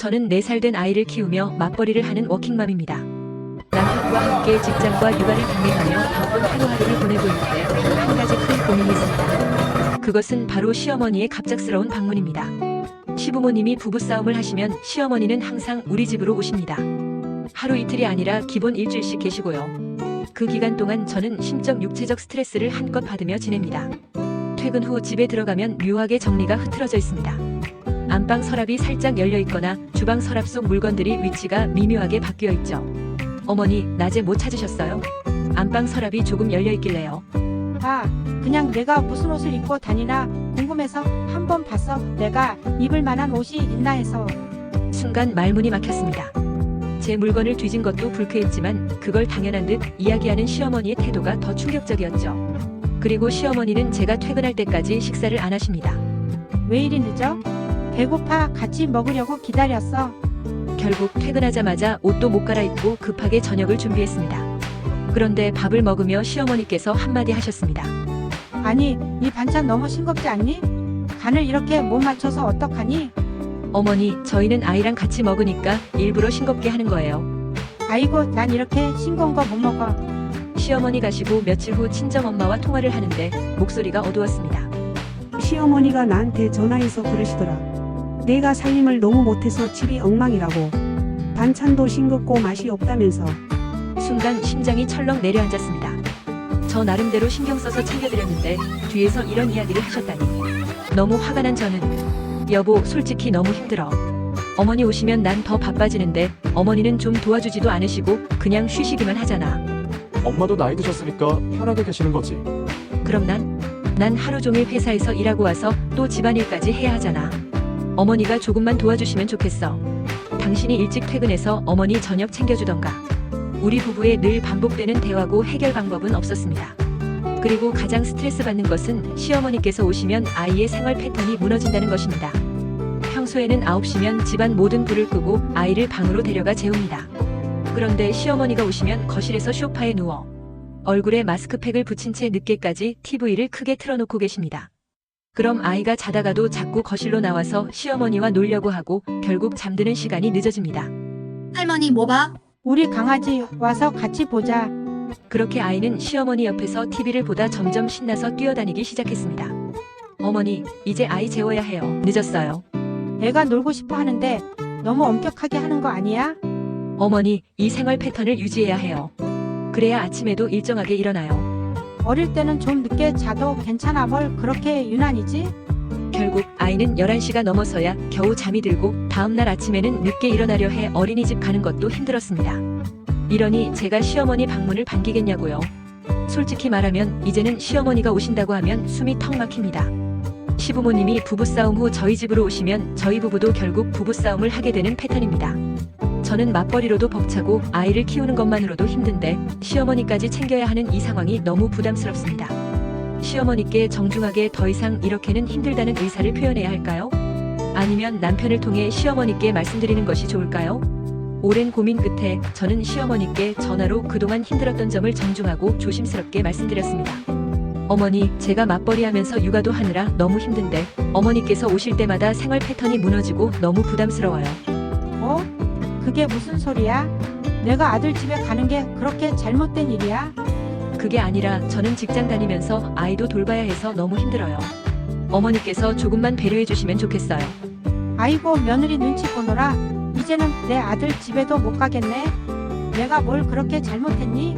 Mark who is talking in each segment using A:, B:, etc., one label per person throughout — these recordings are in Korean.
A: 저는 4살 된 아이를 키우며 맞벌이를 하는 워킹맘입니다. 남편과 함께 직장과 육아를 병행하며 바쁜 하루하루를 보내고 있는데 한 가지 큰 고민이 있습니다. 그것은 바로 시어머니의 갑작스러운 방문입니다. 시부모님이 부부싸움을 하시면 시어머니는 항상 우리 집으로 오십니다. 하루 이틀이 아니라 기본 일주일씩 계시고요. 그 기간 동안 저는 심적 육체적 스트레스를 한껏 받으며 지냅니다. 퇴근 후 집에 들어가면 묘하게 정리가 흐트러져 있습니다. 안방 서랍이 살짝 열려 있거나 주방 서랍 속 물건들이 위치가 미묘하게 바뀌어 있죠. 어머니, 낮에 뭐 찾으셨어요? 안방 서랍이 조금 열려 있길래요.
B: 아, 그냥 내가 무슨 옷을 입고 다니나 궁금해서 한번 봤어. 내가 입을 만한 옷이 있나 해서.
A: 순간 말문이 막혔습니다. 제 물건을 뒤진 것도 불쾌했지만 그걸 당연한 듯 이야기하는 시어머니의 태도가 더 충격적이었죠. 그리고 시어머니는 제가 퇴근할 때까지 식사를 안 하십니다.
B: 왜 이리 늦어? 배고파. 같이 먹으려고 기다렸어.
A: 결국 퇴근하자마자 옷도 못 갈아입고 급하게 저녁을 준비했습니다. 그런데 밥을 먹으며 시어머니께서 한마디 하셨습니다.
B: 아니, 이 반찬 너무 싱겁지 않니? 간을 이렇게 못 맞춰서 어떡하니?
A: 어머니, 저희는 아이랑 같이 먹으니까 일부러 싱겁게 하는 거예요.
B: 아이고, 난 이렇게 싱거운 거 못 먹어.
A: 시어머니 가시고 며칠 후 친정엄마와 통화를 하는데 목소리가 어두웠습니다.
C: 시어머니가 나한테 전화해서 그러시더라. 내가 살림을 너무 못해서 집이 엉망이라고. 반찬도 싱겁고 맛이 없다면서.
A: 순간 심장이 철렁 내려앉았습니다. 저 나름대로 신경 써서 챙겨드렸는데 뒤에서 이런 이야기를 하셨다니. 너무 화가 난 저는 여보, 솔직히 너무 힘들어. 어머니 오시면 난 더 바빠지는데 어머니는 좀 도와주지도 않으시고 그냥 쉬시기만 하잖아.
D: 엄마도 나이 드셨으니까 편하게 계시는 거지.
A: 그럼 난 하루 종일 회사에서 일하고 와서 또 집안일까지 해야 하잖아. 어머니가 조금만 도와주시면 좋겠어. 당신이 일찍 퇴근해서 어머니 저녁 챙겨주던가. 우리 부부의 늘 반복되는 대화고 해결 방법은 없었습니다. 그리고 가장 스트레스 받는 것은 시어머니께서 오시면 아이의 생활 패턴이 무너진다는 것입니다. 평소에는 9시면 집안 모든 불을 끄고 아이를 방으로 데려가 재웁니다. 그런데 시어머니가 오시면 거실에서 소파에 누워 얼굴에 마스크팩을 붙인 채 늦게까지 TV를 크게 틀어놓고 계십니다. 그럼 아이가 자다가도 자꾸 거실로 나와서 시어머니와 놀려고 하고 결국 잠드는 시간이 늦어집니다.
E: 할머니 뭐 봐?
B: 우리 강아지 와서 같이 보자.
A: 그렇게 아이는 시어머니 옆에서 TV를 보다 점점 신나서 뛰어다니기 시작했습니다. 어머니, 이제 아이 재워야 해요. 늦었어요.
B: 애가 놀고 싶어 하는데 너무 엄격하게 하는 거 아니야?
A: 어머니, 이 생활 패턴을 유지해야 해요. 그래야 아침에도 일정하게 일어나요.
B: 어릴 때는 좀 늦게 자도 괜찮아. 뭘 그렇게 유난이지?
A: 결국 아이는 11시가 넘어서야 겨우 잠이 들고 다음날 아침에는 늦게 일어나려 해 어린이집 가는 것도 힘들었습니다. 이러니 제가 시어머니 방문을 반기겠냐고요. 솔직히 말하면 이제는 시어머니가 오신다고 하면 숨이 턱 막힙니다. 시부모님이 부부싸움 후 저희 집으로 오시면 저희 부부도 결국 부부싸움을 하게 되는 패턴입니다. 저는 맞벌이로도 벅차고 아이를 키우는 것만으로도 힘든데 시어머니까지 챙겨야 하는 이 상황이 너무 부담스럽습니다. 시어머니께 정중하게 더 이상 이렇게는 힘들다는 의사를 표현해야 할까요? 아니면 남편을 통해 시어머니께 말씀드리는 것이 좋을까요? 오랜 고민 끝에 저는 시어머니께 전화로 그동안 힘들었던 점을 정중하고 조심스럽게 말씀드렸습니다. 어머니, 제가 맞벌이하면서 육아도 하느라 너무 힘든데 어머니께서 오실 때마다 생활 패턴이 무너지고 너무 부담스러워요.
B: 어? 그게 무슨 소리야? 내가 아들 집에 가는 게 그렇게 잘못된 일이야?
A: 그게 아니라 저는 직장 다니면서 아이도 돌봐야 해서 너무 힘들어요. 어머니께서 조금만 배려해 주시면 좋겠어요.
B: 아이고, 며느리 눈치 보느라 이제는 내 아들 집에도 못 가겠네. 내가 뭘 그렇게 잘못했니?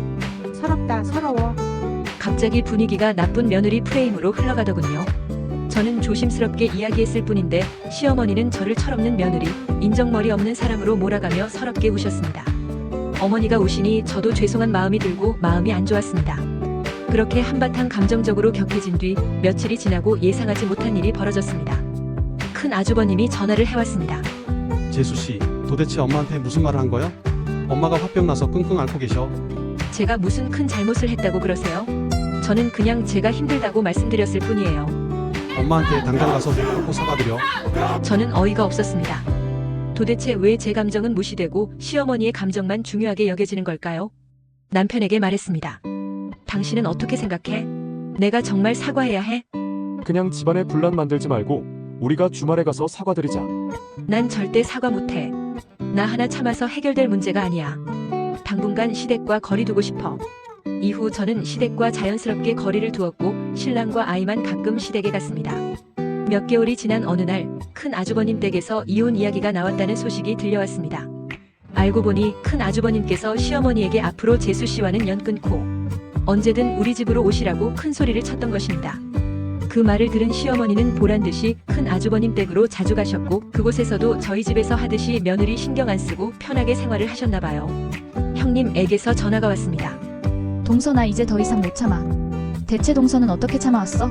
B: 서럽다, 서러워.
A: 갑자기 분위기가 나쁜 며느리 프레임으로 흘러가더군요. 저는 조심스럽게 이야기했을 뿐인데 시어머니는 저를 철없는 며느리, 인정머리 없는 사람으로 몰아가며 서럽게 우셨습니다. 어머니가 우시니 저도 죄송한 마음이 들고 마음이 안 좋았습니다. 그렇게 한바탕 감정적으로 격해진 뒤 며칠이 지나고 예상하지 못한 일이 벌어졌습니다. 큰 아주버님이 전화를 해왔습니다.
F: 재수씨, 도대체 엄마한테 무슨 말을 한 거야? 엄마가 화병 나서 끙끙 앓고 계셔.
A: 제가 무슨 큰 잘못을 했다고 그러세요? 저는 그냥 제가 힘들다고 말씀드렸을 뿐이에요.
F: 엄마한테 당장 가서 물 끓고 사과드려.
A: 저는 어이가 없었습니다. 도대체 왜 제 감정은 무시되고 시어머니의 감정만 중요하게 여겨지는 걸까요? 남편에게 말했습니다. 당신은 어떻게 생각해? 내가 정말 사과해야 해?
D: 그냥 집안에 분란 만들지 말고 우리가 주말에 가서 사과드리자.
A: 난 절대 사과 못해. 나 하나 참아서 해결될 문제가 아니야. 당분간 시댁과 거리 두고 싶어. 이후 저는 시댁과 자연스럽게 거리를 두었고 신랑과 아이만 가끔 시댁에 갔습니다. 몇 개월이 지난 어느 날 큰 아주버님 댁에서 이혼 이야기가 나왔다는 소식이 들려왔습니다. 알고 보니 큰 아주버님께서 시어머니에게 앞으로 재수 씨와는 연 끊고 언제든 우리 집으로 오시라고 큰 소리를 쳤던 것입니다. 그 말을 들은 시어머니는 보란듯이 큰 아주버님 댁으로 자주 가셨고 그곳에서도 저희 집에서 하듯이 며느리 신경 안 쓰고 편하게 생활을 하셨나 봐요. 형님에게서 전화가 왔습니다.
G: 동서 나 이제 더 이상 못 참아. 대체 동서는 어떻게 참아왔어?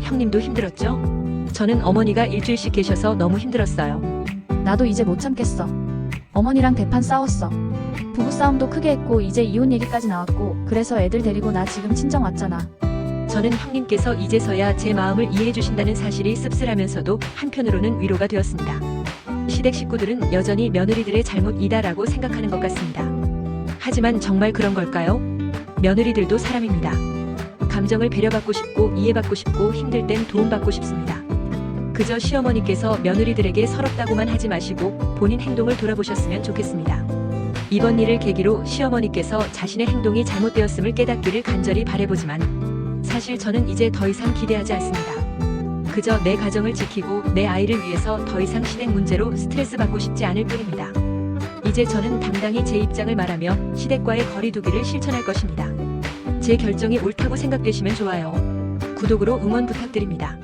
A: 형님도 힘들었죠? 저는 어머니가 일주일씩 계셔서 너무 힘들었어요.
G: 나도 이제 못 참겠어. 어머니랑 대판 싸웠어. 부부싸움도 크게 했고 이제 이혼 얘기까지 나왔고 그래서 애들 데리고 나 지금 친정 왔잖아.
A: 저는 형님께서 이제서야 제 마음을 이해해 주신다는 사실이 씁쓸하면서도 한편으로는 위로가 되었습니다. 시댁 식구들은 여전히 며느리들의 잘못이다라고 생각하는 것 같습니다. 하지만 정말 그런 걸까요? 며느리들도 사람입니다. 감정을 배려받고 싶고 이해받고 싶고 힘들 땐 도움받고 싶습니다. 그저 시어머니께서 며느리들에게 서럽다고만 하지 마시고 본인 행동을 돌아보셨으면 좋겠습니다. 이번 일을 계기로 시어머니께서 자신의 행동이 잘못되었음을 깨닫기를 간절히 바라보지만 사실 저는 이제 더 이상 기대하지 않습니다. 그저 내 가정을 지키고 내 아이를 위해서 더 이상 시댁 문제로 스트레스 받고 싶지 않을 뿐입니다. 이제 저는 당당히 제 입장을 말하며 시댁과의 거리 두기를 실천할 것입니다. 제 결정이 옳다고 생각되시면 좋아요. 구독으로 응원 부탁드립니다.